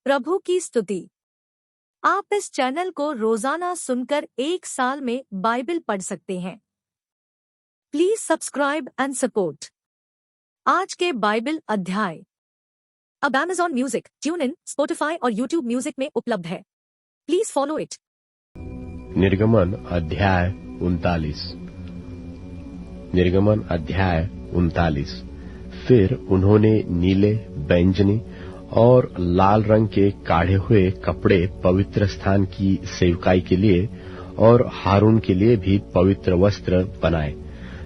प्रभु की स्तुति। आप इस चैनल को रोजाना सुनकर 1 साल में बाइबल पढ़ सकते हैं। Please subscribe and support. आज के बाइबल अध्याय अब Amazon music, tune in, Spotify और यूट्यूब म्यूजिक में उपलब्ध है। Please follow it. निर्गमन अध्याय 39। निर्गमन अध्याय 39। फिर उन्होंने नीले, बैंगनी और लाल रंग के काढ़े हुए कपड़े पवित्र स्थान की सेवकाई के लिए और हारून के लिए भी पवित्र वस्त्र बनाए,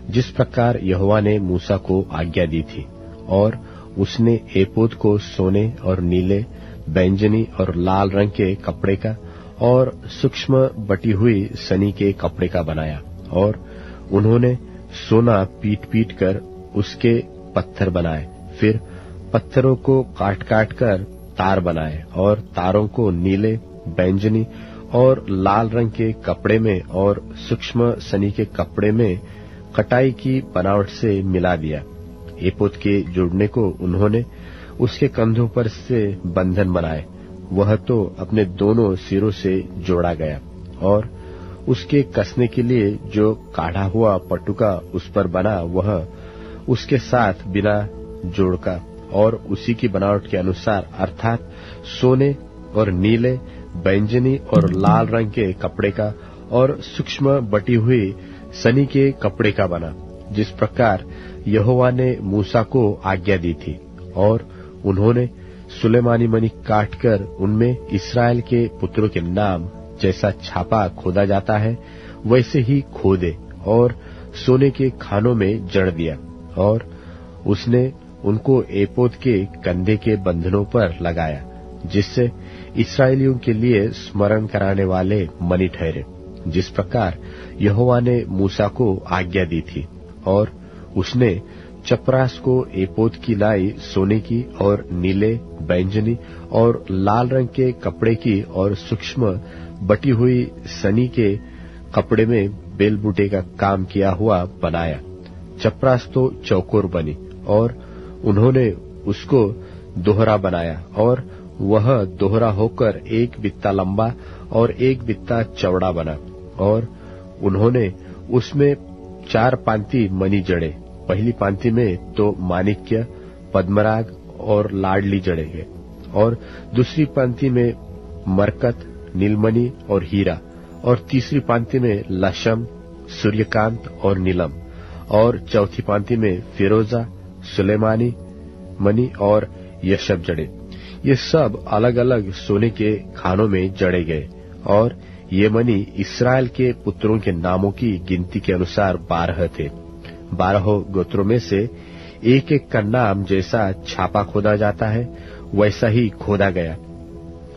जिस प्रकार यहोवा ने मूसा को आज्ञा दी थी। और उसने एपोद को सोने और नीले, बैंगनी और लाल रंग के कपड़े का और सूक्ष्म बटी हुई सनी के कपड़े का बनाया। और उन्होंने सोना पीट पीट कर उसके पत्थर बनाए। फिर पत्थरों को काट काट कर तार बनाए और तारों को नीले, बैंगनी और लाल रंग के कपड़े में और सूक्ष्म सनी के कपड़े में कटाई की बनावट से मिला दिया। एपोद के जोड़ने को उन्होंने उसके कंधों पर से बंधन बनाए। वह तो अपने दोनों सिरों से जोड़ा गया। और उसके कसने के लिए जो काढ़ा हुआ पटुका उस पर बना, वह उसके साथ बिना जोड़ का और उसी की बनावट के अनुसार, अर्थात सोने और नीले, बैंगनी और लाल रंग के कपड़े का और सूक्ष्म बटी हुई सनी के कपड़े का बना, जिस प्रकार यहोवा ने मूसा को आज्ञा दी थी। और उन्होंने सुलेमानी मणि काटकर उनमें इस्राएल के पुत्रों के नाम जैसा छापा खोदा जाता है, वैसे ही खोदे और सोने के खानों में जड़ दिया। और उसने उनको एपोद के कंधे के बंधनों पर लगाया, जिससे इस्राएलियों के लिए स्मरण कराने वाले मणि ठहरे, जिस प्रकार यहोवा ने मूसा को आज्ञा दी थी। और उसने चपरास को एपोद की लाई सोने की और नीले, बैंगनी और लाल रंग के कपड़े की और सूक्ष्म बटी हुई सनी के कपड़े में बेलबूटे का काम किया हुआ बनाया। चपरास तो चौकोर बनी और उन्होंने उसको दोहरा बनाया, और वह दोहरा होकर 1 बित्ता लंबा और 1 बित्ता चौड़ा बना। और उन्होंने उसमें 4 पांति मणि जड़े। पहली पांति में तो माणिक्य, पद्मराग और लाडली जड़े गए, और दूसरी पांति में मरकत, नीलमणि और हीरा, और तीसरी पांति में लशम, सूर्यकांत और नीलम, और चौथी पांति में फिरोजा, सुलेमानी मणि और यशब जड़े। ये सब अलग अलग सोने के खानों में जड़े गए। और ये मणि इस्राएल के पुत्रों के नामों की गिनती के अनुसार 12 थे। 12 गोत्रों में से एक एक का नाम जैसा छापा खोदा जाता है, वैसा ही खोदा गया।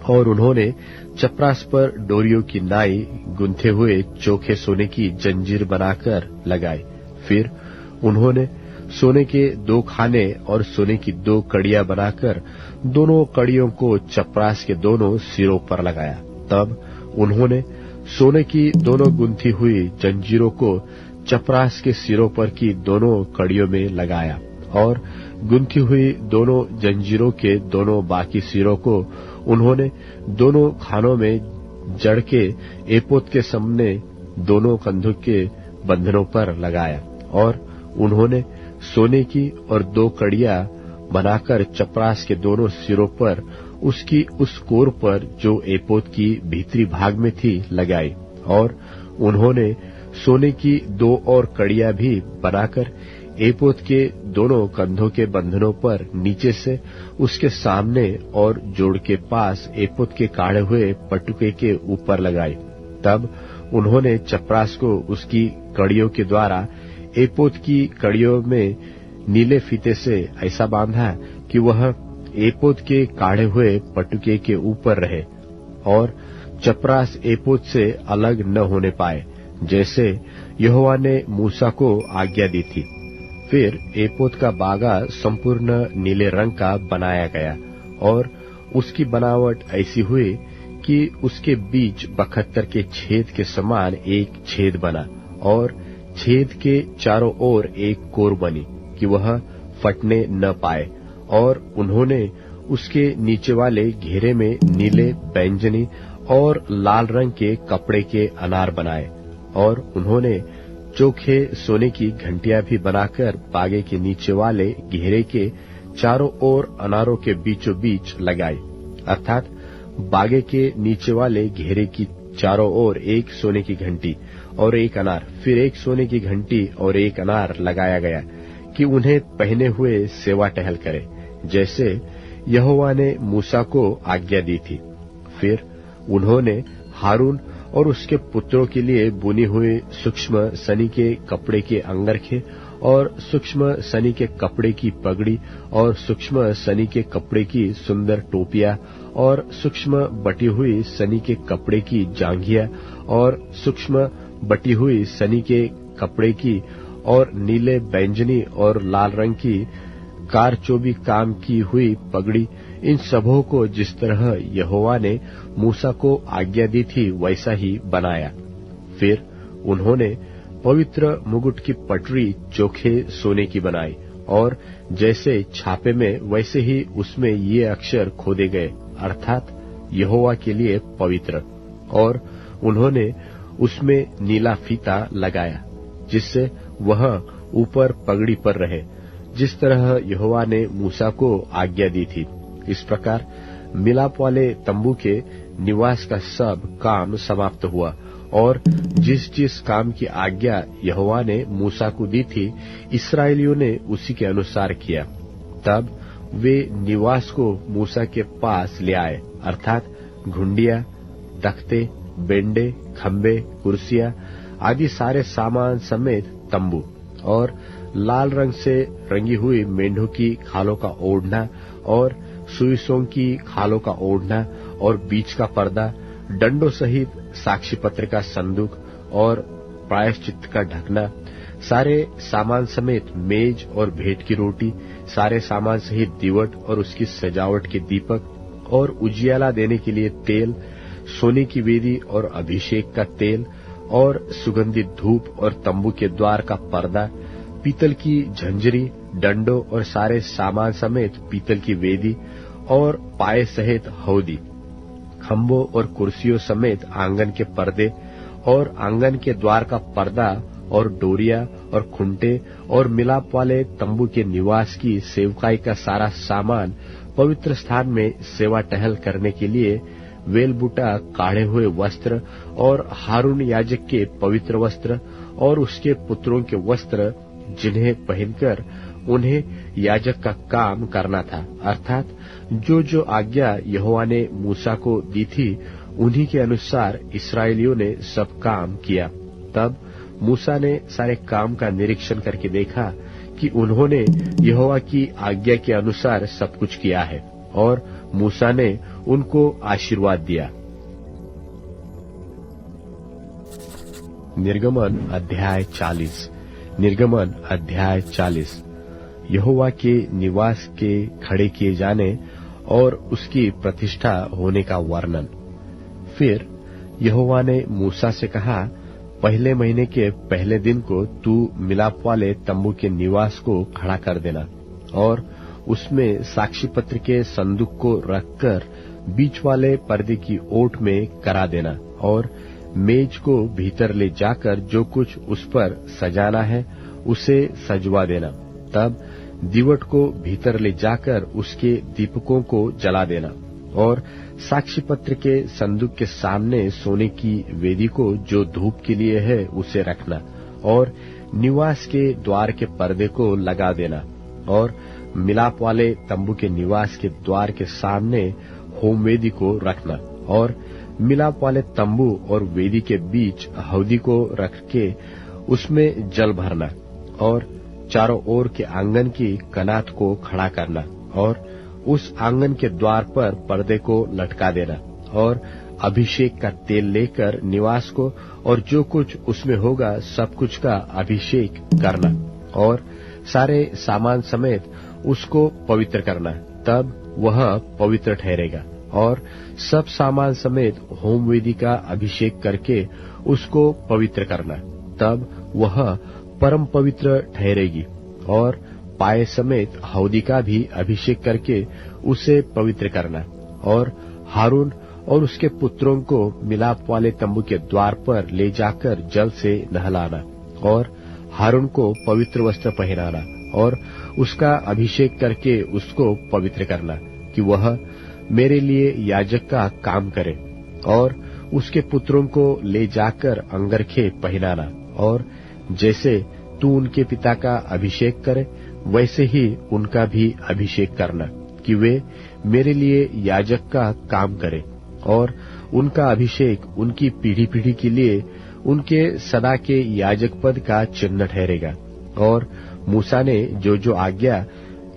और उन्होंने चपरास पर डोरियों की नाई गुंथे हुए चोखे सोने की जंजीर बनाकर लगाई। फिर उन्होंने सोने के 2 खाने और सोने की 2 कड़ियां बनाकर दोनों कड़ियों को चपरास के दोनों सिरों पर लगाया। तब उन्होंने सोने की दोनों गुंथी हुई जंजीरों को चपरास के सिरों पर की दोनों कड़ियों में लगाया, और गुंथी हुई दोनों जंजीरों के दोनों बाकी सिरों को उन्होंने दोनों खानों में जड़ के एपोद के सामने दोनों कंधों के बंधनों पर लगाया। और उन्होंने सोने की और 2 कड़ियां बनाकर चपरास के दोनों सिरों पर उसकी उस कोर पर जो एपोद की भीतरी भाग में थी लगाई। और उन्होंने सोने की 2 और कड़ियां भी बनाकर एपोद के दोनों कंधों के बंधनों पर नीचे से उसके सामने और जोड़ के पास एपोद के काढ़े हुए पटुके के ऊपर लगाई। तब उन्होंने चपरास को उसकी कड़ियों के द्वारा एपोद की कड़ियों में नीले फीते से ऐसा बांधा कि वह एपोद के काढ़े हुए पटुके के ऊपर रहे, और चपरास एपोद से अलग न होने पाए, जैसे यहोवा ने मूसा को आज्ञा दी थी। फिर एपोद का बागा संपूर्ण नीले रंग का बनाया गया, और उसकी बनावट ऐसी हुई कि उसके बीच 72 के छेद के समान एक छेद बना, और छेद के चारों ओर एक कोर बनी कि वह फटने न पाए। और उन्होंने उसके नीचे वाले घेरे में नीले, बैंगनी और लाल रंग के कपड़े के अनार बनाए, और उन्होंने चोखे सोने की घंटियां भी बनाकर बागे के नीचे वाले घेरे के चारों ओर अनारों के बीचों बीच लगाई। अर्थात बागे के नीचे वाले घेरे की चारों ओर एक सोने की घंटी और एक अनार, फिर एक सोने की घंटी और एक अनार लगाया गया कि उन्हें पहने हुए सेवा टहल करे, जैसे यहोवा ने मूसा को आज्ञा दी थी। फिर उन्होंने हारून और उसके पुत्रों के लिए बुनी हुई सूक्ष्म सनी के कपड़े के अंगरखे और सूक्ष्म सनी के कपड़े की पगड़ी और सूक्ष्म सनी के कपड़े की सुंदर टोपियां और सूक्ष्म बटी हुई सनी के कपड़े की जांघिया और सूक्ष्म बटी हुई सनी के कपड़े की और नीले, बैंगनी और लाल रंग की कारचोबी काम की हुई पगड़ी, इन सबों को जिस तरह यहोवा ने मूसा को आज्ञा दी थी वैसा ही बनाया। फिर उन्होंने पवित्र मुकुट की पटरी चोखे सोने की बनाई, और जैसे छापे में वैसे ही उसमें ये अक्षर खोदे गए, अर्थात यहोवा के लिए पवित्र। और उन्होंने उसमें नीला फीता लगाया, जिससे वह ऊपर पगड़ी पर रहे, जिस तरह यहोवा ने मूसा को आज्ञा दी थी। इस प्रकार मिलाप वाले तंबू के निवास का सब काम समाप्त हुआ, और जिस जिस काम की आज्ञा यहोवा ने मूसा को दी थी, इस्राएलियों ने उसी के अनुसार किया। तब वे निवास को मूसा के पास ले आए, अर्थात घुंडिया, तख्ते, बेंडे, खंबे, कुर्सियां आदि सारे सामान समेत तंबू, और लाल रंग से रंगी हुई मेंढों की खालों का ओढ़ना और सुइसों की खालों का ओढ़ना और बीच का पर्दा, डंडों सहित साक्षी पत्र का संदूक और प्रायश्चित का ढकना, सारे सामान समेत मेज और भेंट की रोटी, सारे सामान सहित दीवट और उसकी सजावट के दीपक और उजियाला देने के लिए तेल, सोने की वेदी और अभिषेक का तेल और सुगंधित धूप और तंबू के द्वार का पर्दा, पीतल की झंझरी, डंडों और सारे सामान समेत पीतल की वेदी और पाए सहित हौदी, खंभों और कुर्सियों समेत आंगन के पर्दे और आंगन के द्वार का पर्दा और डोरिया और खुंटे और मिलाप वाले तंबू के निवास की सेवकाई का सारा सामान, पवित्र स्थान में सेवा टहल करने के लिए वेलबूटा काढ़े हुए वस्त्र और हारून याजक के पवित्र वस्त्र और उसके पुत्रों के वस्त्र, जिन्हें पहनकर उन्हें याजक का काम करना था, अर्थात जो जो आज्ञा यहोवा ने मूसा को दी थी उन्हीं के अनुसार इस्राएलियों ने सब काम किया। तब मूसा ने सारे काम का निरीक्षण करके देखा कि उन्होंने यहोवा की आज्ञा के अनुसार सब कुछ किया है, और मूसा ने उनको आशीर्वाद दिया। निर्गमन अध्याय 40। निर्गमन अध्याय 40। यहोवा के निवास के खड़े किए जाने और उसकी प्रतिष्ठा होने का वर्णन। फिर यहोवा ने मूसा से कहा, पहले महीने के पहले दिन को तू मिलाप वाले तंबू के निवास को खड़ा कर देना, और उसमें साक्षी पत्र के संदूक को रखकर बीच वाले पर्दे की ओट में करा देना, और मेज को भीतर ले जाकर जो कुछ उस पर सजाना है उसे सजवा देना। तब दीवट को भीतर ले जाकर उसके दीपकों को जला देना, और साक्षी पत्र के संदूक के सामने सोने की वेदी को जो धूप के लिए है उसे रखना, और निवास के द्वार के पर्दे को लगा देना, और मिलाप वाले तंबू के निवास के द्वार के सामने होम वेदी को रखना, और मिलाप वाले तंबू और वेदी के बीच हौदी को रख के उसमें जल भरना, और चारों ओर के आंगन की कनात को खड़ा करना, और उस आंगन के द्वार पर पर्दे को लटका देना, और अभिषेक का तेल लेकर निवास को और जो कुछ उसमें होगा सब कुछ का अभिषेक करना, और सारे सामान समेत उसको पवित्र करना, तब वह पवित्र ठहरेगा। और सब सामान समेत होम वेदी का अभिषेक करके उसको पवित्र करना, तब वह परम पवित्र ठहरेगी। और पाए समेत हौदी का भी अभिषेक करके उसे पवित्र करना और हारून और उसके पुत्रों को मिलाप वाले तंबू के द्वार पर ले जाकर जल से नहलाना और हारून को पवित्र वस्त्र पहनाना और उसका अभिषेक करके उसको पवित्र करना कि वह मेरे लिए याजक का काम करे और उसके पुत्रों को ले जाकर अंगरखे पहनाना और जैसे तू उनके पिता का अभिषेक करे वैसे ही उनका भी अभिषेक करना कि वे मेरे लिए याजक का काम करे और उनका अभिषेक उनकी पीढ़ी पीढ़ी के लिए उनके सदा के याजक पद का चिन्ह ठहरेगा। और मूसा ने जो जो आज्ञा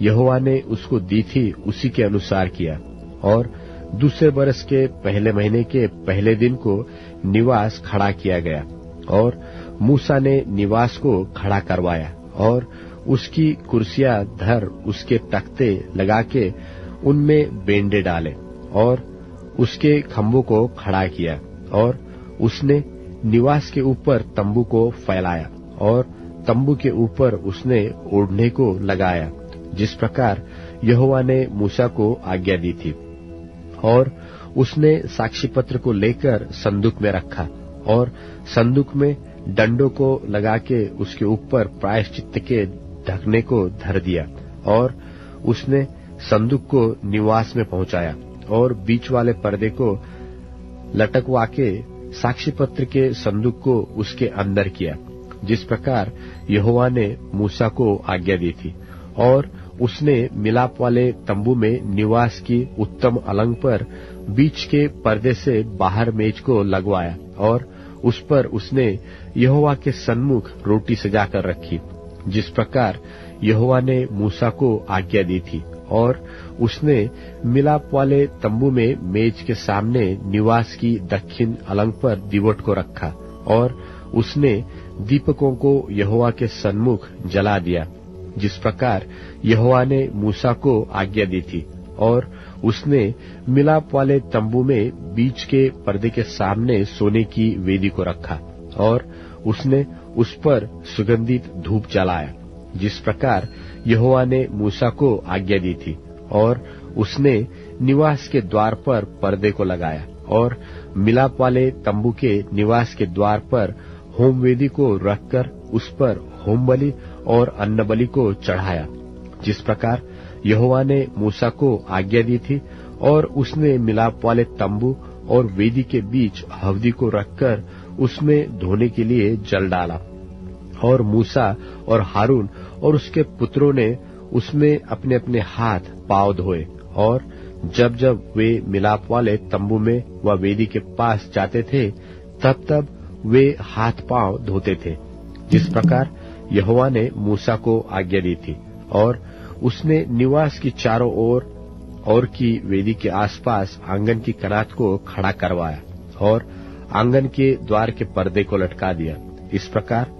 यहोवा ने उसको दी थी उसी के अनुसार किया। और दूसरे बरस के पहले महीने के पहले दिन को निवास खड़ा किया गया और मूसा ने निवास को खड़ा करवाया और उसकी कुर्सियां धर उसके तख्ते लगा के उनमें बेंडे डाले और उसके खंभों को खड़ा किया और उसने निवास के ऊपर तंबू को फैलाया और तंबू के ऊपर उसने ओढ़ने को लगाया जिस प्रकार यहोवा ने मूसा को आज्ञा दी थी। और उसने साक्षी पत्र को लेकर संदूक में रखा और संदूक में डंडों को लगा के उसके ऊपर प्रायश्चित्त के ढकने को धर दिया और उसने संदूक को निवास में पहुंचाया और बीच वाले पर्दे को लटकवा के साक्षी पत्र के संदूक को उसके अंदर किया जिस प्रकार यहोवा ने मूसा को आज्ञा दी थी। और उसने मिलाप वाले तंबू में निवास की उत्तम अलंग पर बीच के पर्दे से बाहर मेज को लगवाया और उस पर उसने यहोवा के सन्मुख रोटी सजाकर रखी जिस प्रकार यहोवा ने मूसा को आज्ञा दी थी। और उसने मिलाप वाले तंबू में मेज के सामने निवास की दक्षिण अलंग पर दीवट को रखा और उसने दीपकों को यहोवा के सन्मुख जला दिया जिस प्रकार यहोवा ने मूसा को आज्ञा दी थी। और उसने मिलाप वाले तंबू में बीच के पर्दे के सामने सोने की वेदी को रखा और उसने उस पर सुगंधित धूप जलाया जिस प्रकार यहोवा ने मूसा को आज्ञा दी थी। और उसने निवास के द्वार पर पर्दे को लगाया और मिलाप वाले तंबू के निवास के द्वार पर होम वेदी को रखकर उस पर होम बलि और अन्न बलि को चढ़ाया जिस प्रकार यहोवा ने मूसा को आज्ञा दी थी। और उसने मिलाप वाले तंबू और वेदी के बीच हवदी को रखकर उसमें धोने के लिए जल डाला और मूसा और हारून और उसके पुत्रों ने उसमें अपने अपने हाथ पांव धोए। और जब जब वे मिलाप वाले तंबू में व वेदी के पास जाते थे तब तब वे हाथ पांव धोते थे जिस प्रकार यहोवा ने मूसा को आज्ञा दी थी। और उसने निवास की चारों ओर और की वेदी के आसपास आंगन की कनात को खड़ा करवाया और आंगन के द्वार के पर्दे को लटका दिया। इस प्रकार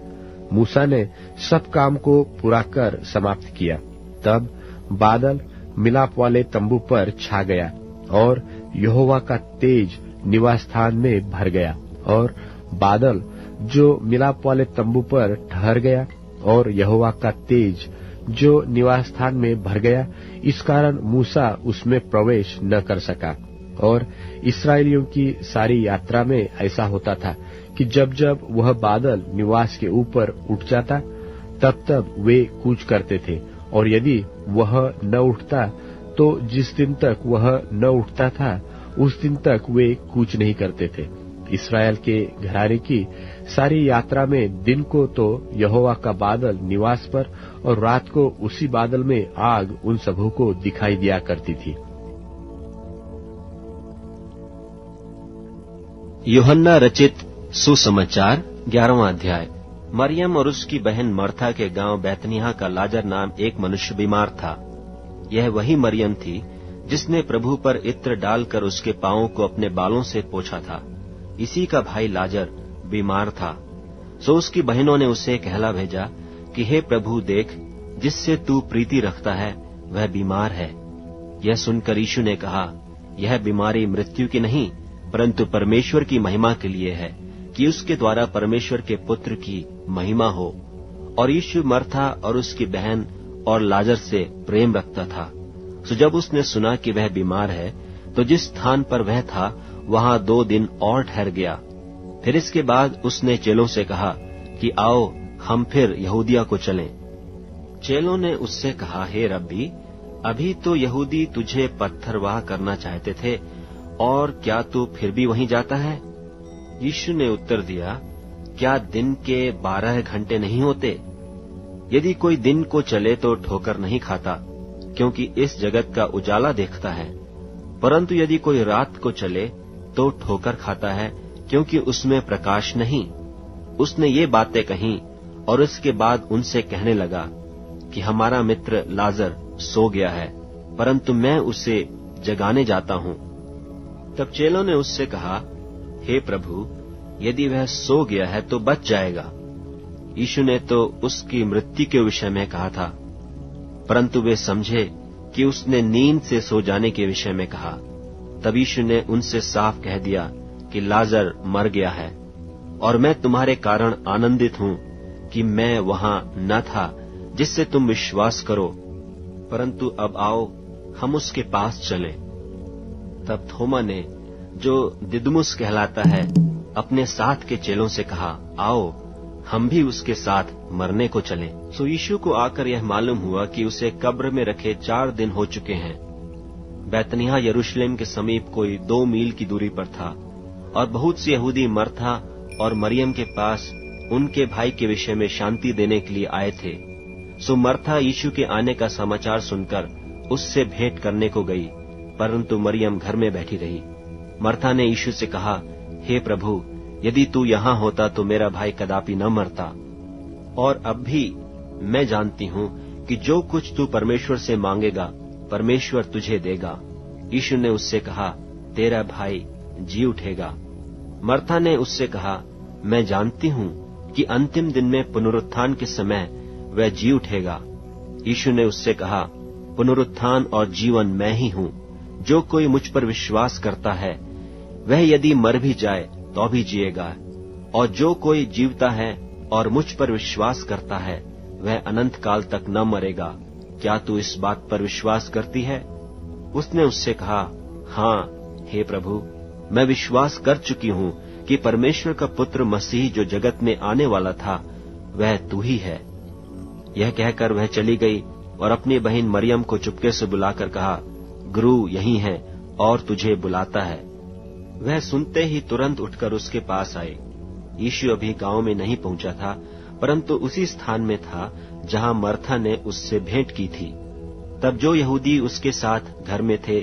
मूसा ने सब काम को पूरा कर समाप्त किया। तब बादल मिलाप वाले तंबू पर छा गया और यहोवा का तेज निवास स्थान में भर गया और बादल जो मिलाप वाले तंबू पर ठहर गया और यहोवा का तेज जो निवास स्थान में भर गया इस कारण मूसा उसमें प्रवेश न कर सका। और इस्राएलियों की सारी यात्रा में ऐसा होता था कि जब जब वह बादल निवास के ऊपर उठ जाता तब तब वे कूच करते थे और यदि वह न उठता तो जिस दिन तक वह न उठता था उस दिन तक वे कूच नहीं करते थे। इस्राएल के घराने की सारी यात्रा में दिन को तो यहोवा का बादल निवास पर और रात को उसी बादल में आग उन सबों को दिखाई दिया करती थी। यूहन्ना रचित सुसमाचार 11वां अध्याय। मरियम और उसकी बहन मर्था के गांव बैतनिय्याह का लाजर नाम एक मनुष्य बीमार था। यह वही मरियम थी जिसने प्रभु पर इत्र डालकर उसके पांवों को अपने बालों से पोंछा था। इसी का भाई लाजर बीमार था। सो उसकी बहनों ने उसे कहला भेजा कि हे प्रभु देख, जिससे तू प्रीति रखता है वह बीमार है। यह सुनकर यीशु ने कहा, यह बीमारी मृत्यु की नहीं परंतु परमेश्वर की महिमा के लिए है कि उसके द्वारा परमेश्वर के पुत्र की महिमा हो। और यीशु मर्था और उसकी बहन और लाजर से प्रेम रखता था। सो जब उसने सुना कि वह बीमार है तो जिस स्थान पर वह था वहां 2 दिन और ठहर गया। फिर इसके बाद उसने चेलों से कहा कि आओ हम फिर यहूदिया को चलें। चेलों ने उससे कहा, हे रब्बी, अभी तो यहूदी तुझे पत्थरवाह करना चाहते थे और क्या तू फिर भी वहीं जाता है? यीशु ने उत्तर दिया, क्या दिन के 12 घंटे नहीं होते? यदि कोई दिन को चले तो ठोकर नहीं खाता, क्योंकि इस जगत का उजाला देखता है, परंतु यदि कोई रात को चले तो ठोकर खाता है, क्योंकि उसमें प्रकाश नहीं। उसने ये बातें कहीं और उसके बाद उनसे कहने लगा कि हमारा मित्र लाजर सो गया है, परंतु मैं उसे जगाने जाता हूं। तब चेलों ने उससे कहा, हे प्रभु, यदि वह सो गया है तो बच जाएगा। यीशु ने तो उसकी मृत्यु के विषय में कहा था, परंतु वे समझे कि उसने नींद से सो जाने के विषय में कहा। तब यीशु ने उनसे साफ कह दिया कि लाजर मर गया है, और मैं तुम्हारे कारण आनंदित हूं कि मैं वहां न था, जिससे तुम विश्वास करो, परंतु अब आओ हम उसके पास चलें। तब थोमा ने, जो दिदुमुस कहलाता है, अपने साथ के चेलों से कहा, आओ हम भी उसके साथ मरने को चलें। सो यीशु को आकर यह मालूम हुआ कि उसे कब्र में रखे 4 दिन हो चुके हैं। बैतनिय्याह यरूशलेम के समीप कोई 2 मील की दूरी पर था, और बहुत से यहूदी मरथा और मरियम के पास उनके भाई के विषय में शांति देने के लिए आए थे। सो मरथा यीशु के आने का समाचार सुनकर उससे भेंट करने को गई, परंतु मरियम घर में बैठी रही। मरथा ने यीशु से कहा, हे प्रभु, यदि तू यहाँ होता तो मेरा भाई कदापि न मरता। और अब भी मैं जानती हूँ कि जो कुछ तू परमेश्वर से मांगेगा परमेश्वर तुझे देगा। यीशु ने उससे कहा, तेरा भाई जी उठेगा। मरथा ने उससे कहा, मैं जानती हूँ कि अंतिम दिन में पुनरुत्थान के समय वह जी उठेगा। यीशु ने उससे कहा, पुनरुत्थान और जीवन मैं ही हूँ। जो कोई मुझ पर विश्वास करता है वह यदि मर भी जाए तो भी जिएगा, और जो कोई जीवता है और मुझ पर विश्वास करता है वह अनंत काल तक न मरेगा। क्या तू इस बात पर विश्वास करती है? उसने उससे कहा, हाँ हे प्रभु, मैं विश्वास कर चुकी हूँ कि परमेश्वर का पुत्र मसीह जो जगत में आने वाला था वह तू ही है। यह कहकर वह चली गई और अपनी बहन मरियम को चुपके से बुलाकर कहा, गुरु यहीं है और तुझे बुलाता है। वह सुनते ही तुरंत उठकर उसके पास आए। यीशु अभी गांव में नहीं पहुंचा था, परंतु उसी स्थान में था जहां मरथा ने उससे भेंट की थी। तब जो यहूदी उसके साथ घर में थे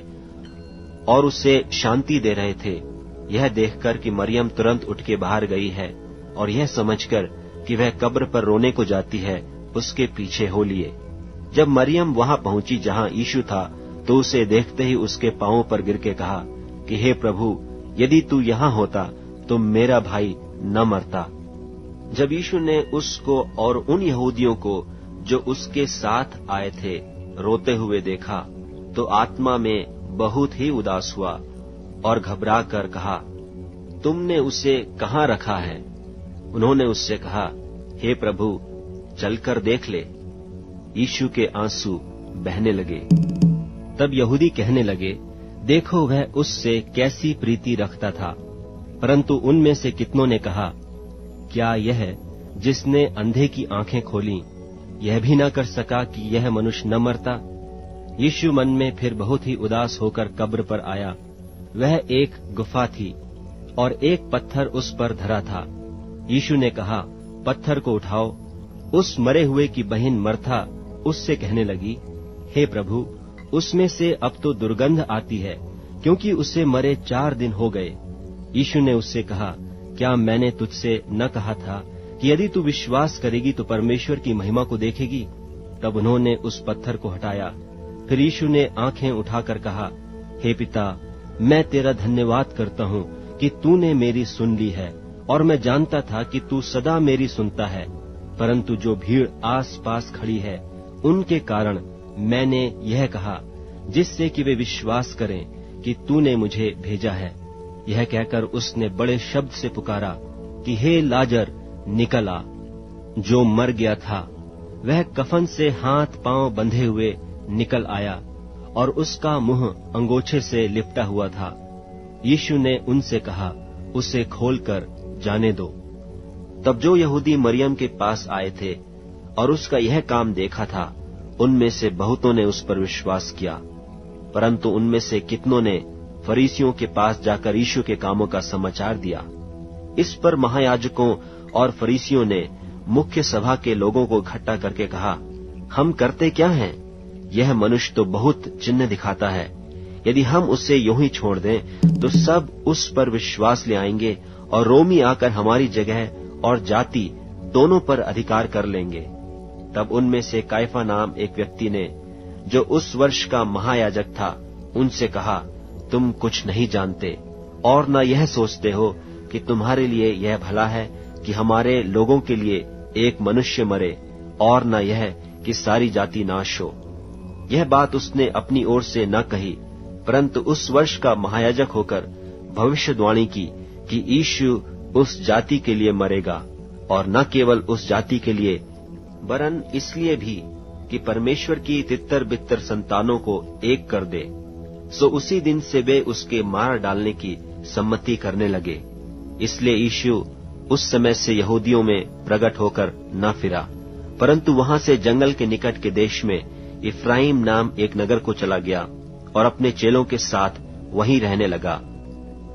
और उसे शांति दे रहे थे, यह देखकर कि मरियम तुरंत उठ के बाहर गई है और यह समझकर कि वह कब्र पर रोने को जाती है, उसके पीछे हो लिए। जब मरियम वहां पहुंची जहां यीशु था, तो उसे देखते ही उसके पांवों पर गिर के कहा कि हे प्रभु, यदि तू यहाँ होता तो मेरा भाई न मरता। जब यीशु ने उसको और उन यहूदियों को जो उसके साथ आए थे रोते हुए देखा, तो आत्मा में बहुत ही उदास हुआ और घबरा कर कहा, तुमने उसे कहाँ रखा है? उन्होंने उससे कहा, हे प्रभु, चलकर देख ले। यीशु के आंसू बहने लगे। तब यहूदी कहने लगे, देखो वह उससे कैसी प्रीति रखता था। परंतु उनमें से कितनों ने कहा, क्या यह जिसने अंधे की आंखें खोली यह भी न कर सका कि यह मनुष्य न मरता? यीशु मन में फिर बहुत ही उदास होकर कब्र पर आया। वह एक गुफा थी और एक पत्थर उस पर धरा था। यीशु ने कहा, पत्थर को उठाओ। उस मरे हुए की बहन मरथा उससे कहने लगी, हे प्रभु, उसमें से अब तो दुर्गंध आती है, क्योंकि उसे मरे 4 दिन हो गए। यीशु ने उससे कहा, क्या मैंने तुझसे न कहा था कि यदि तू विश्वास करेगी तो परमेश्वर की महिमा को देखेगी? तब उन्होंने उस पत्थर को हटाया। फिर यीशु ने आंखें उठाकर कहा, हे पिता, मैं तेरा धन्यवाद करता हूँ कि तूने मेरी सुन ली है, और मैं जानता था कि तू सदा मेरी सुनता है, परंतु जो भीड़ आस पास खड़ी है उनके कारण मैंने यह कहा, जिससे कि वे विश्वास करें कि तूने मुझे भेजा है। यह कहकर उसने बड़े शब्द से पुकारा कि हे लाजर, निकल आ। जो मर गया था वह कफन से हाथ पांव बंधे हुए निकल आया, और उसका मुंह अंगोछे से लिपटा हुआ था। यीशु ने उनसे कहा, उसे खोलकर जाने दो। तब जो यहूदी मरियम के पास आए थे और उसका यह काम देखा था, उनमें से बहुतों ने उस पर विश्वास किया, परंतु उनमें से कितनों ने फरीसियों के पास जाकर यीशु के कामों का समाचार दिया। इस पर महायाजकों और फरीसियों ने मुख्य सभा के लोगों को इकट्ठा करके कहा, हम करते क्या हैं? यह मनुष्य तो बहुत चिन्ह दिखाता है। यदि हम उसे यूं ही छोड़ दें तो सब उस पर विश्वास ले आएंगे और रोमी आकर हमारी जगह और जाति दोनों पर अधिकार कर लेंगे। तब उनमें से कायफा नाम एक व्यक्ति ने, जो उस वर्ष का महायाजक था, उनसे कहा, तुम कुछ नहीं जानते और न यह सोचते हो कि तुम्हारे लिए यह भला है कि हमारे लोगों के लिए एक मनुष्य मरे और न यह कि सारी जाति नाश हो। यह बात उसने अपनी ओर से न कही, परंतु उस वर्ष का महायाजक होकर भविष्यवाणी की कि यीशु उस जाति के लिए मरेगा, और न केवल उस जाति के लिए वरन इसलिए भी कि परमेश्वर की तितर बितर संतानों को एक कर दे। सो उसी दिन से वे उसके मार डालने की सम्मति करने लगे। इसलिए यीशु उस समय से यहूदियों में प्रकट होकर न फिरा, परंतु वहां से जंगल के निकट के देश में इफ्राइम नाम एक नगर को चला गया और अपने चेलों के साथ वहीं रहने लगा।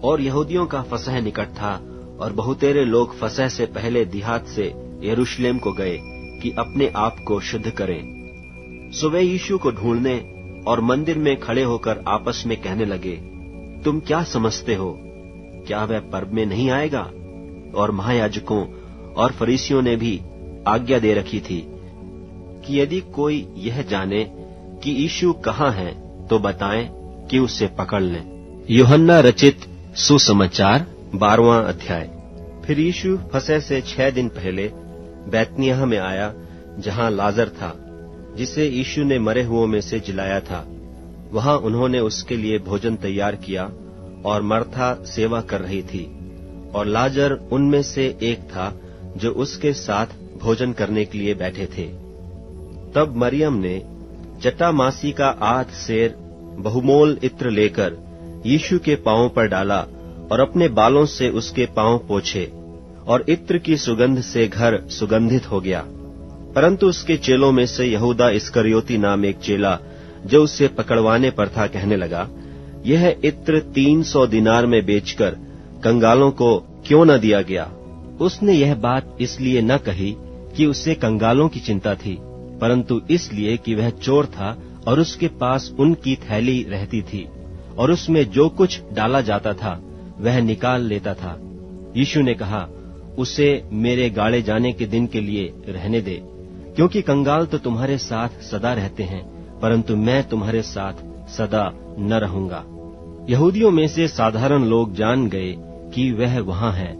और यहूदियों का फसह निकट था और बहुतेरे लोग फसह से पहले देहात से यरूशलेम को गए कि अपने आप को शुद्ध करें। सो वे यीशु को ढूंढने और मंदिर में खड़े होकर आपस में कहने लगे, तुम क्या समझते हो? क्या वह पर्व में नहीं आएगा? और महायाजकों और फरीसियों ने भी आज्ञा दे रखी थी कि यदि कोई यह जाने कि यीशु कहाँ है तो बताएं कि उसे पकड़ लें। यूहन्ना रचित सुसमाचार 12वां अध्याय। फिर यीशु फसह से 6 दिन पहले बैतनिय्याह में आया, जहाँ लाजर था, जिसे यीशु ने मरे हुओं में से जिलाया था। वहां उन्होंने उसके लिए भोजन तैयार किया और मर्था सेवा कर रही थी, और लाजर उनमें से एक था जो उसके साथ भोजन करने के लिए बैठे थे। तब मरियम ने जटामासी का 8 सेर बहुमोल इत्र लेकर यीशु के पांवों पर डाला और अपने बालों से उसके पांव पोंछे, और इत्र की सुगंध से घर सुगंधित हो गया। परंतु उसके चेलों में से यहूदा इस्करियोती नाम एक चेला, जो उसे पकड़वाने पर था, कहने लगा, यह इत्र 300 दिनार में बेचकर कंगालों को क्यों न दिया गया? उसने यह बात इसलिए न कही कि उसे कंगालों की चिंता थी, परंतु इसलिए कि वह चोर था और उसके पास उनकी थैली रहती थी, और उसमें जो कुछ डाला जाता था वह निकाल लेता था। यीशु ने कहा, उसे मेरे गाड़े जाने के दिन के लिए रहने दे, क्योंकि कंगाल तो तुम्हारे साथ सदा रहते हैं, परंतु मैं तुम्हारे साथ सदा न रहूंगा। यहूदियों में से साधारण लोग जान गए कि वह वहां है,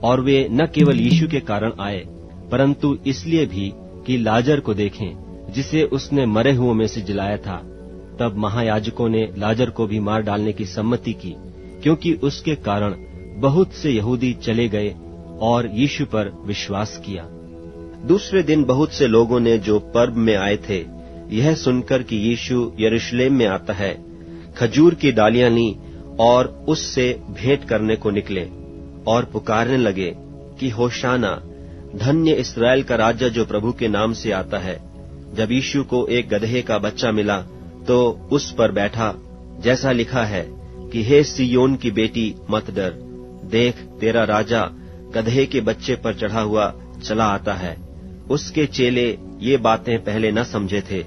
और वे न केवल यीशु के कारण आए, परंतु इसलिए भी कि लाजर को देखें, जिसे उसने मरे हुओं में से जिलाया था। तब महायाजकों ने लाजर को भी मार डालने की सम्मति की, क्योंकि उसके कारण बहुत से यहूदी चले गए और यीशु पर विश्वास किया। दूसरे दिन बहुत से लोगों ने, जो पर्व में आए थे, यह सुनकर कि यीशु यरूशलेम में आता है, खजूर की डालियां ली और उससे भेंट करने को निकले और पुकारने लगे कि होशाना, धन्य इस्राएल का राजा जो प्रभु के नाम से आता है। जब यीशु को एक गदहे का बच्चा मिला तो उस पर बैठा, जैसा लिखा है कि हे सिय्योन की बेटी, मत डर, देख तेरा राजा गदहे के बच्चे पर चढ़ा हुआ चला आता है। उसके चेले ये बातें पहले न समझे थे,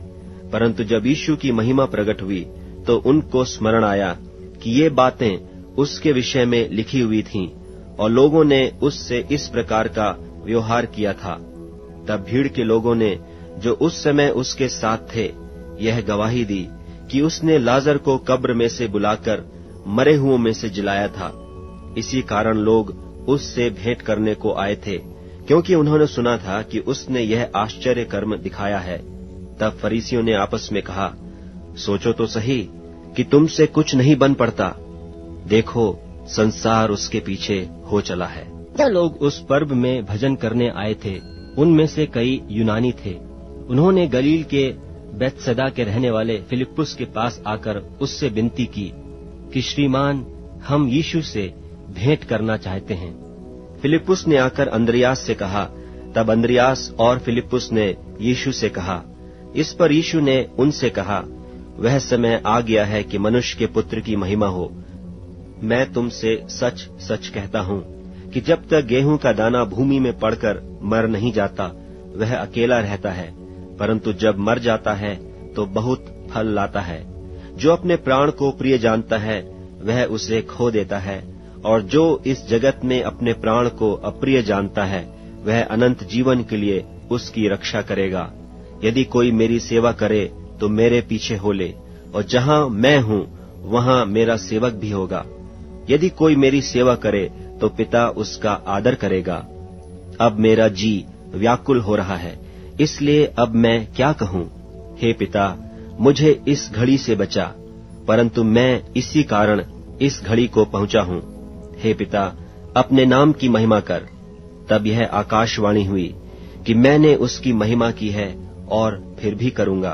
परंतु जब यीशु की महिमा प्रकट हुई तो उनको स्मरण आया कि ये बातें उसके विषय में लिखी हुई थीं, और लोगों ने उससे इस प्रकार का व्यवहार किया था। तब भीड़ के लोगों ने, जो उस समय उसके साथ थे, यह गवाही दी कि उसने लाजर को कब्र में से बुलाकर मरे हुओं में से जिलाया था। इसी कारण लोग उससे भेंट करने को आए थे, क्योंकि उन्होंने सुना था कि उसने यह आश्चर्य कर्म दिखाया है। तब फरीसियों ने आपस में कहा, सोचो तो सही कि तुमसे कुछ नहीं बन पड़ता। देखो, संसार उसके पीछे हो चला है। जो लोग उस पर्व में भजन करने आए थे, उनमें से कई यूनानी थे। उन्होंने गलील के बेतसैदा के रहने वाले फिलिप्पुस के पास आकर उससे विनती की कि श्रीमान, हम यीशु से भेंट करना चाहते हैं। फिलिप्पुस ने आकर अंद्रियास से कहा। तब अंद्रियास और फिलिप्पुस ने यीशु से कहा। इस पर यीशु ने उनसे कहा, वह समय आ गया है कि मनुष्य के पुत्र की महिमा हो। मैं तुमसे सच सच कहता हूँ कि जब तक गेहूं का दाना भूमि में पड़कर मर नहीं जाता, वह अकेला रहता है, परंतु जब मर जाता है तो बहुत फल लाता है। जो अपने प्राण को प्रिय जानता है, वह उसे खो देता है, और जो इस जगत में अपने प्राण को अप्रिय जानता है, वह अनंत जीवन के लिए उसकी रक्षा करेगा। यदि कोई मेरी सेवा करे तो मेरे पीछे हो ले, और जहाँ मैं हूँ वहाँ मेरा सेवक भी होगा। यदि कोई मेरी सेवा करे तो पिता उसका आदर करेगा। अब मेरा जी व्याकुल हो रहा है, इसलिए अब मैं क्या कहूँ? हे पिता, मुझे इस घड़ी से बचा, परंतु मैं इसी कारण इस घड़ी को पहुंचा हूँ। हे पिता, अपने नाम की महिमा कर। तब यह आकाशवाणी हुई कि मैंने उसकी महिमा की है और फिर भी करूंगा।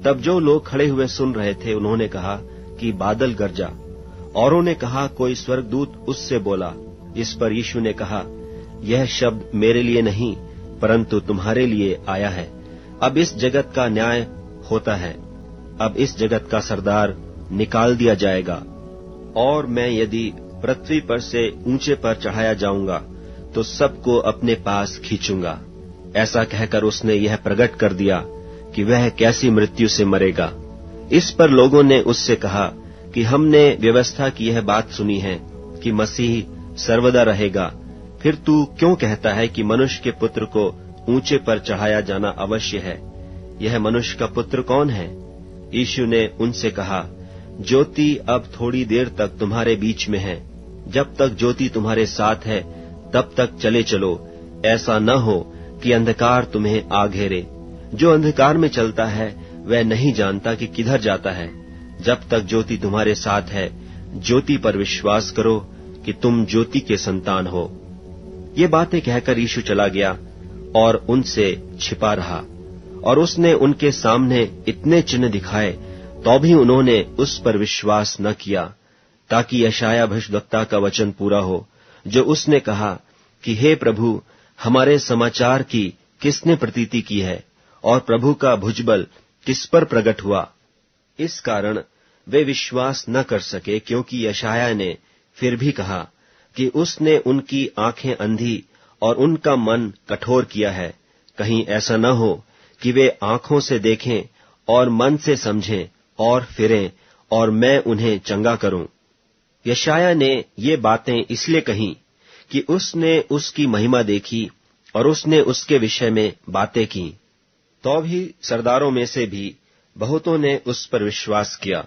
तब जो लोग खड़े हुए सुन रहे थे, उन्होंने कहा कि बादल गरजा। औरों ने कहा कोई स्वर्गदूत उससे बोला। इस पर यीशु ने कहा, यह शब्द मेरे लिए नहीं, परंतु तुम्हारे लिए आया है। अब इस जगत का न्याय होता है। अब इस जगत का सरदार निकाल दिया जाएगा, और मैं यदि पृथ्वी पर से ऊंचे पर चढ़ाया जाऊंगा तो सबको अपने पास खींचूंगा। ऐसा कहकर उसने यह प्रकट कर दिया कि वह कैसी मृत्यु से मरेगा। इस पर लोगों ने उससे कहा कि हमने व्यवस्था की यह बात सुनी है कि मसीह सर्वदा रहेगा, फिर तू क्यों कहता है कि मनुष्य के पुत्र को ऊंचे पर चढ़ाया जाना अवश्य है? यह मनुष्य का पुत्र कौन है? यीशु ने उनसे कहा, ज्योति अब थोड़ी देर तक तुम्हारे बीच में है। जब तक ज्योति तुम्हारे साथ है, तब तक चले चलो। ऐसा न हो कि अंधकार तुम्हें आ घेरे। जो अंधकार में चलता है, वह नहीं जानता कि किधर जाता है। जब तक ज्योति तुम्हारे साथ है, ज्योति पर विश्वास करो कि तुम ज्योति के संतान हो। ये बातें कहकर यीशु चला गया और उनसे छिपा रहा, और उसने उनके सामने इतने चिन्ह दिखाए, तो भी उन्होंने उस पर विश्वास न किया, ताकि यशायाह भविष्यद्वक्ता का वचन पूरा हो, जो उसने कहा कि हे प्रभु, हमारे समाचार की किसने प्रतीति की है, और प्रभु का भुजबल किस पर प्रकट हुआ। इस कारण वे विश्वास न कर सके, क्योंकि यशायाह ने फिर भी कहा कि उसने उनकी आंखें अंधी और उनका मन कठोर किया है। कहीं ऐसा न हो कि वे आंखों से देखें और मन से समझें और फिरें, और मैं उन्हें चंगा करूं। यशायाह ने ये बातें इसलिए कहीं कि उसने उसकी महिमा देखी और उसने उसके विषय में बातें की। तो भी सरदारों में से भी बहुतों ने उस पर विश्वास किया,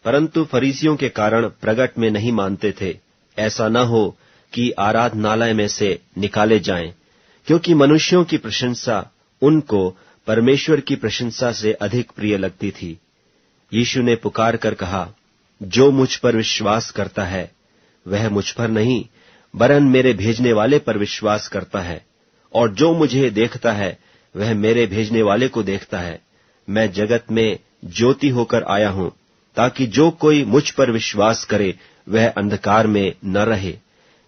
परंतु फरीसियों के कारण प्रगट में नहीं मानते थे, ऐसा न हो कि आराधनालय में से निकाले जाएं, क्योंकि मनुष्यों की प्रशंसा उनको परमेश्वर की प्रशंसा से अधिक प्रिय लगती थी। यीशु ने पुकार कर कहा, जो मुझ पर विश्वास करता है, वह मुझ पर नहीं, वरन मेरे भेजने वाले पर विश्वास करता है, और जो मुझे देखता है, वह मेरे भेजने वाले को देखता है। मैं जगत में ज्योति होकर आया हूं, ताकि जो कोई मुझ पर विश्वास करे, वह अंधकार में न रहे।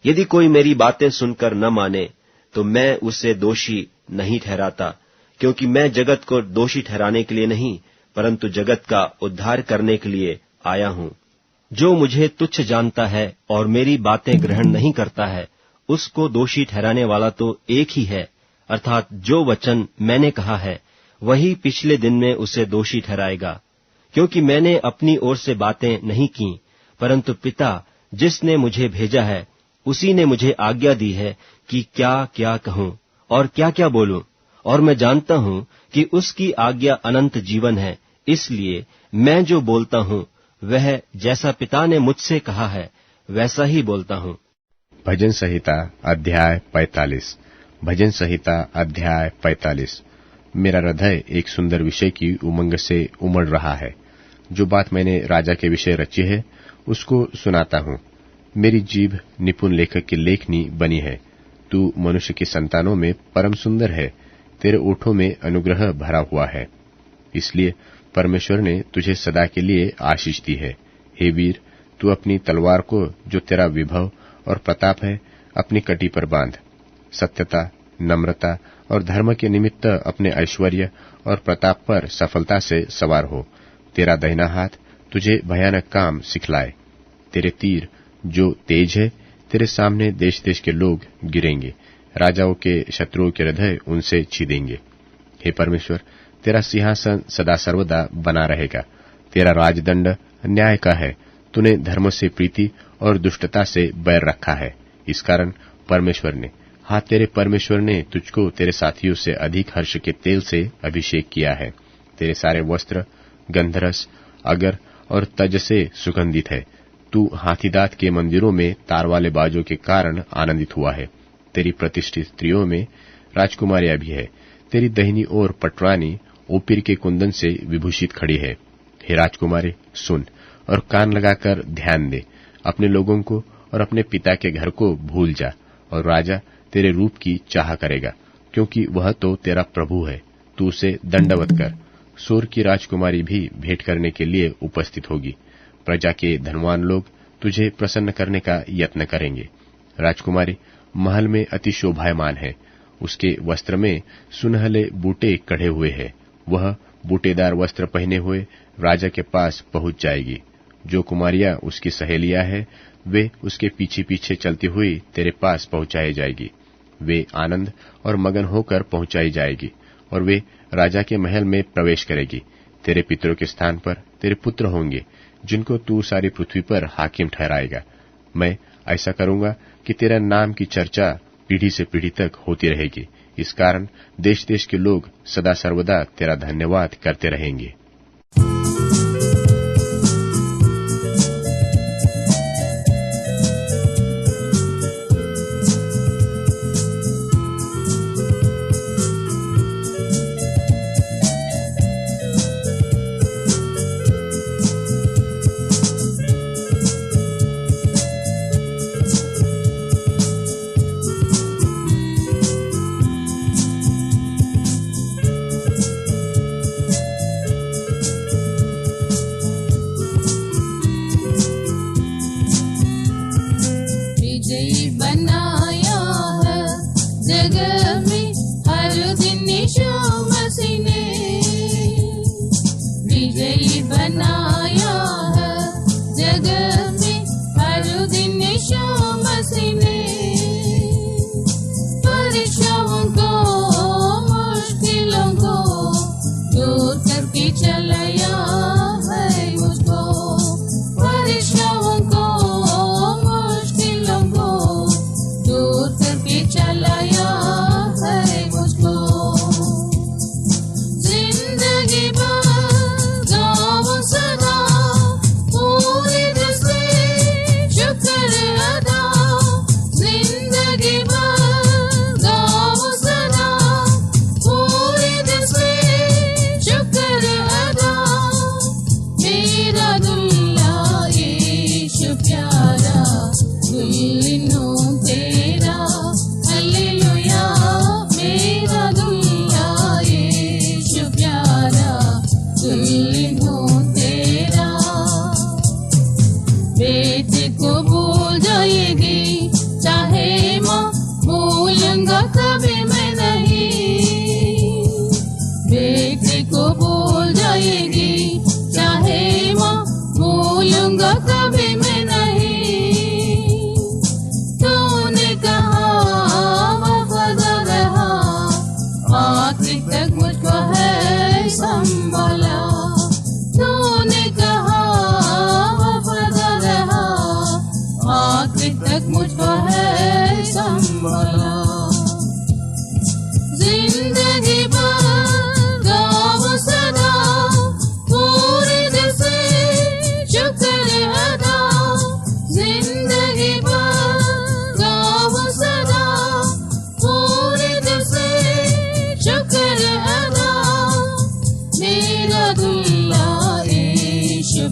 यदि कोई मेरी बातें सुनकर न माने, तो मैं उसे दोषी नहीं ठहराता, क्योंकि मैं जगत को दोषी ठहराने के लिए नहीं, परंतु जगत का उद्धार करने के लिए आया हूं। जो मुझे तुच्छ जानता है और मेरी बातें ग्रहण नहीं करता है, उसको दोषी ठहराने वाला तो एक ही है, अर्थात जो वचन मैंने कहा है, वही पिछले दिन में उसे दोषी ठहराएगा। क्योंकि मैंने अपनी ओर से बातें नहीं की, परंतु पिता जिसने मुझे भेजा है, उसी ने मुझे आज्ञा दी है कि क्या क्या कहूं और क्या क्या बोलूं, और मैं जानता हूं कि उसकी आज्ञा अनंत जीवन है। इसलिए मैं जो बोलता हूं, वह जैसा पिता ने मुझसे कहा है, वैसा ही बोलता हूं। भजन संहिता अध्याय 45। भजन संहिता अध्याय 45। मेरा हृदय एक सुंदर विषय की उमंग से उमड़ रहा है। जो बात मैंने राजा के विषय रची है, उसको सुनाता हूँ। मेरी जीभ निपुण लेखक की लेखनी बनी है। तू मनुष्य की संतानों में परम सुंदर है, तेरे ओठों में अनुग्रह भरा हुआ है। इसलिए परमेश्वर ने तुझे सदा के लिए आशीष दी है। हे वीर, तू अपनी तलवार को, जो तेरा विभव और प्रताप है, अपनी कटी पर बांध। सत्यता, नम्रता और धर्म के निमित्त अपने ऐश्वर्य और प्रताप पर सफलता से सवार हो। तेरा दाहिना हाथ तुझे भयानक काम सिखलाए। तेरे तीर जो तेज है, तेरे सामने देश देश के लोग गिरेंगे, राजाओं के शत्रुओं के हृदय उनसे छीदेंगे। हे परमेश्वर, तेरा सिंहासन सदा सर्वदा बना रहेगा। तेरा राजदंड न्याय का है। तूने धर्म से प्रीति और दुष्टता से बैर रखा है। इस कारण तेरे परमेश्वर ने तुझको तेरे साथियों से अधिक हर्ष के तेल से अभिषेक किया है। तेरे सारे वस्त्र गंधरस, अगर और तज से सुगंधित है। तू हाथीदांत के मंदिरों में तार वाले बाजों के कारण आनंदित हुआ है। तेरी प्रतिष्ठित स्त्रियों में राजकुमारियां भी है। तेरी दाहिनी ओर पटरानी ओपीर के कुंदन से विभूषित खड़ी है। हे राजकुमारी, सुन और कान लगाकर ध्यान दे। अपने लोगों को और अपने पिता के घर को भूल जा, और राजा तेरे रूप की चाह करेगा, क्योंकि वह तो तेरा प्रभु है। तू उसे दंडवत कर। सोर की राजकुमारी भी भेंट करने के लिए उपस्थित होगी। प्रजा के धनवान लोग तुझे प्रसन्न करने का यत्न करेंगे। राजकुमारी महल में अति शोभायमान है। उसके वस्त्र में सुनहले बूटे कढ़े हुए हैं। वह बूटेदार वस्त्र पहने हुए राजा के पास पहुंच जाएगी। जो कुमारियां उसकी सहेलियां हैं, वे उसके पीछे पीछे चलती हुई तेरे पास पहुंचाई जाएगी। वे आनंद और मगन होकर पहुंचाई जाएगी, और वे राजा के महल में प्रवेश करेगी। तेरे पितरों के स्थान पर तेरे पुत्र होंगे, जिनको तू सारी पृथ्वी पर हाकिम ठहराएगा। मैं ऐसा करूंगा कि तेरा नाम की चर्चा पीढ़ी से पीढ़ी तक होती रहेगी। इस कारण देश देश के लोग सदा सर्वदा तेरा धन्यवाद करते रहेंगे।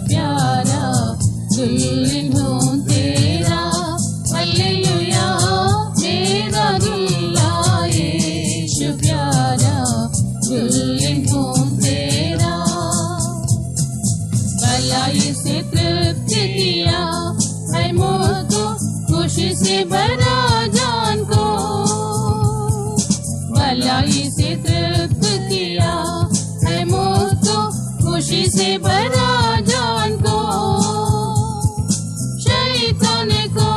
प्यारा दुल्हन हो तेरा, खुशी से भरा जान को, भलाई से तृप्त किया है मुझको, खुशी से भरा जान को। शैतान को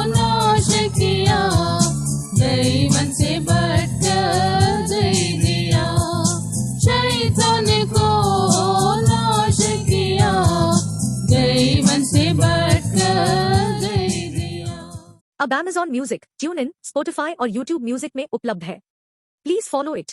नाश किया, दैवन से भटकर दे दिया। शैतान को नाश किया, दैवन से भटकर दे दिया। अब Amazon Music, TuneIn, Spotify और YouTube Music में उपलब्ध है। Please follow it.